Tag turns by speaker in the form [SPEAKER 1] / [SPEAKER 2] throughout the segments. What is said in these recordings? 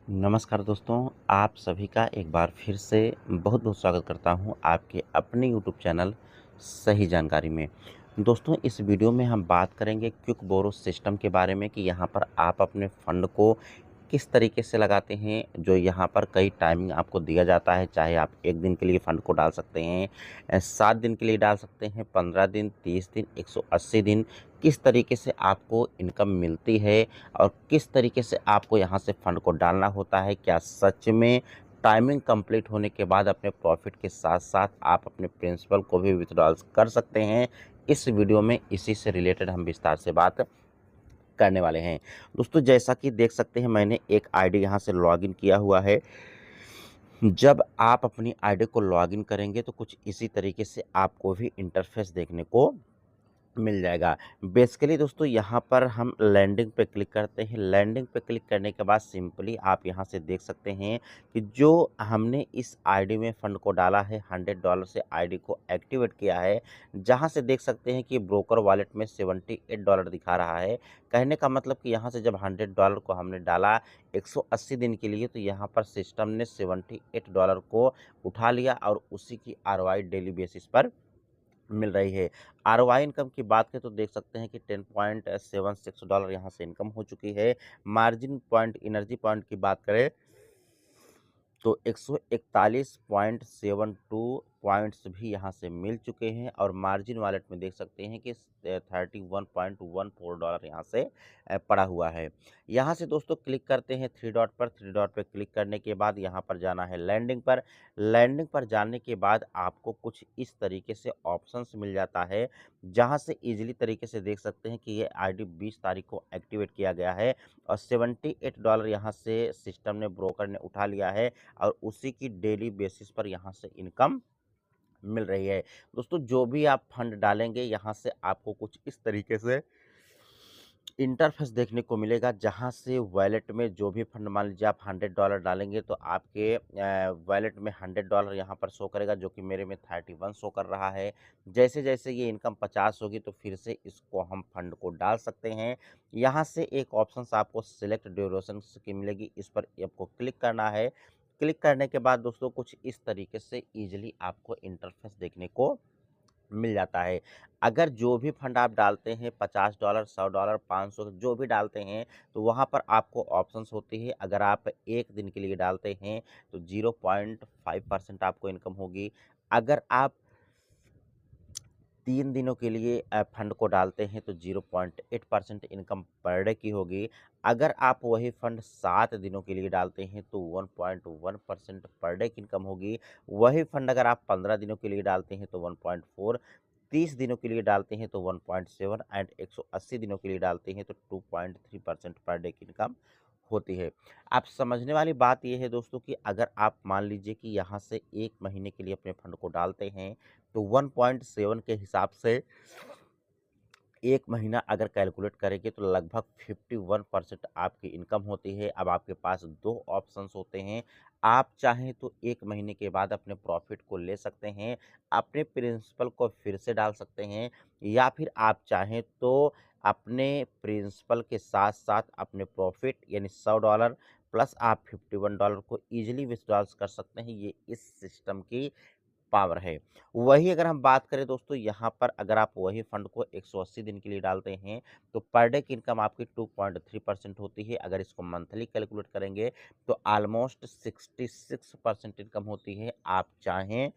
[SPEAKER 1] नमस्कार दोस्तों, आप सभी का एक बार फिर से बहुत-बहुत स्वागत करता हूं आपके अपने यूट्यूब चैनल सही जानकारी में। दोस्तों, इस वीडियो में हम बात करेंगे क्विक बोरो सिस्टम के बारे में कि यहां पर आप अपने फंड को किस तरीके से लगाते हैं। जो यहाँ पर कई टाइमिंग आपको दिया जाता है, चाहे आप 1 दिन के लिए फंड को डाल सकते हैं, 7 दिन के लिए डाल सकते हैं, 15 दिन, 30 दिन, 180 दिन, किस तरीके से आपको इनकम मिलती है और किस तरीके से आपको यहाँ से फंड को डालना होता है। क्या सच में टाइमिंग कंप्लीट होने के बाद अपने प्रॉफिट के साथ-साथ आप अपने प्रिंसिपल को भी विथड्रॉल्स कर सकते हैं? इस वीडियो में इसी से रिलेटेड हम विस्तार से बात करने वाले हैं। दोस्तों, जैसा कि देख सकते हैं, मैंने एक आईडी यहाँ से लॉगिन किया हुआ है। जब आप अपनी आईडी को लॉगिन करेंगे तो कुछ इसी तरीके से आपको भी इंटरफेस देखने को मिल जाएगा। बेसिकली दोस्तों, यहाँ पर हम लैंडिंग पे क्लिक करते हैं। लैंडिंग पे क्लिक करने के बाद सिंपली आप यहाँ से देख सकते हैं कि जो हमने इस आईडी में फ़ंड को डाला है, $100 से आईडी को एक्टिवेट किया है, जहाँ से देख सकते हैं कि ब्रोकर वॉलेट में $78 दिखा रहा है। कहने का मतलब कि यहाँ से जब $100 को हमने डाला 180 दिन के लिए, तो यहाँ पर सिस्टम ने $78 को उठा लिया और उसी की आरओआई डेली बेसिस पर मिल रही है। आरओआई इनकम की बात करें तो देख सकते हैं कि $10.76 यहाँ से इनकम हो चुकी है। मार्जिन पॉइंट, एनर्जी पॉइंट की बात करें तो 141.72 पॉइंट्स भी यहाँ से मिल चुके हैं और मार्जिन वॉलेट में देख सकते हैं कि $31.14 यहाँ से पड़ा हुआ है। यहाँ से दोस्तों क्लिक करते हैं थ्री डॉट पर। थ्री डॉट पर क्लिक करने के बाद यहाँ पर जाना है लैंडिंग पर। लैंडिंग पर जाने के बाद आपको कुछ इस तरीके से ऑप्शंस मिल जाता है, जहाँ से ईजिली तरीके से देख सकते हैं कि ये आईडी 20 तारीख को एक्टिवेट किया गया है और $78 यहाँ से सिस्टम ने, ब्रोकर ने उठा लिया है और उसी की डेली बेसिस पर यहाँ से इनकम मिल रही है। दोस्तों, जो भी आप फंड डालेंगे यहाँ से आपको कुछ इस तरीके से इंटरफेस देखने को मिलेगा, जहाँ से वॉलेट में जो भी फंड, मान लीजिए आप $100 डालेंगे तो आपके वॉलेट में $100 यहाँ पर शो करेगा, जो कि मेरे में 31 शो कर रहा है। जैसे-जैसे ये इनकम 50 होगी तो फिर से इसको हम फंड को डाल सकते हैं। यहाँ से एक ऑप्शंस आपको सिलेक्ट ड्यूरेशंस की मिलेगी, इस पर आपको क्लिक करना है। क्लिक करने के बाद दोस्तों कुछ इस तरीके से ईज़िली आपको इंटरफेस देखने को मिल जाता है। अगर जो भी फंड आप डालते हैं, $50, $100, 500 जो भी डालते हैं, तो वहाँ पर आपको ऑप्शंस होती है। अगर आप 1 दिन के लिए डालते हैं तो 0.5% आपको इनकम होगी। अगर आप 3 दिनों के लिए फंड को डालते हैं तो 0.8% इनकम पर डे की होगी। अगर आप वही फंड 7 दिनों के लिए डालते हैं तो 1.1% पर डे की इनकम होगी। वही फंड अगर आप 15 दिनों के लिए डालते हैं तो 1.4, 30 दिनों के लिए डालते हैं तो 1.7 एंड 180 दिनों के लिए डालते हैं तो 2.3% पर डे की इनकम होती है। आप समझने वाली बात ये है दोस्तों कि अगर आप मान लीजिए कि यहाँ से 1 महीने के लिए अपने फंड को डालते हैं तो 1.7 के हिसाब से 1 महीना अगर कैलकुलेट करेंगे तो लगभग 51% आपकी इनकम होती है। अब आपके पास 2 ऑप्शंस होते हैं। आप चाहें तो 1 महीने के बाद अपने प्रॉफ़िट को ले सकते हैं, अपने प्रिंसिपल को फिर से डाल सकते हैं, या फिर आप चाहें तो अपने प्रिंसिपल के साथ-साथ अपने प्रॉफ़िट यानी $100 प्लस आप $51 को ईज़िली विथड्रॉल्स कर सकते हैं। ये इस सिस्टम की पावर है। वही अगर हम बात करें दोस्तों, यहाँ पर अगर आप वही फंड को 180 दिन के लिए डालते हैं तो पर डे की इनकम आपकी 2.3% होती है। अगर इसको मंथली कैलकुलेट करेंगे तो ऑलमोस्ट 66% इनकम होती है। आप चाहें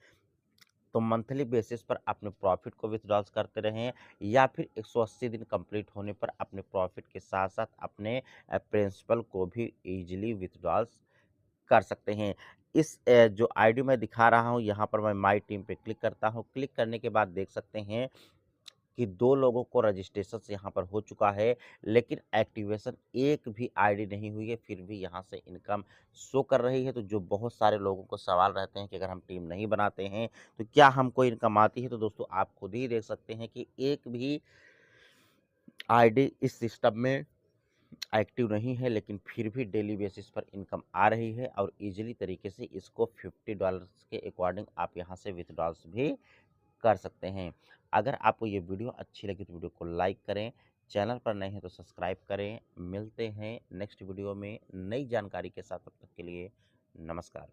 [SPEAKER 1] तो मंथली बेसिस पर अपने प्रॉफिट को विथड्रॉल्स करते रहें, या फिर 180 दिन कंप्लीट होने पर अपने प्रॉफिट के साथ-साथ अपने प्रिंसिपल को भी ईज़िली विथड्रॉल्स कर सकते हैं। इस जो आईडी मैं दिखा रहा हूँ, यहाँ पर मैं माय टीम पे क्लिक करता हूँ। क्लिक करने के बाद देख सकते हैं कि 2 लोगों को रजिस्ट्रेशंस यहाँ पर हो चुका है, लेकिन एक्टिवेशन एक भी आईडी नहीं हुई है, फिर भी यहाँ से इनकम शो कर रही है। तो जो बहुत सारे लोगों को सवाल रहते हैं कि अगर हम टीम नहीं बनाते हैं, तो क्या हमको इनकम आती है? तो दोस्तों, आप खुद ही देख सकते हैं कि एक भी आईडी इस सिस्टम में एक्टिव नहीं है, लेकिन फिर भी डेली बेसिस पर इनकम आ रही है और ईज़िली तरीके से इसको $50 के अकॉर्डिंग आप यहाँ से विथड्रॉल्स भी कर सकते हैं। अगर आपको ये वीडियो अच्छी लगी तो वीडियो को लाइक करें, चैनल पर नए हैं तो सब्सक्राइब करें। मिलते हैं नेक्स्ट वीडियो में नई जानकारी के साथ, तब तक के लिए नमस्कार।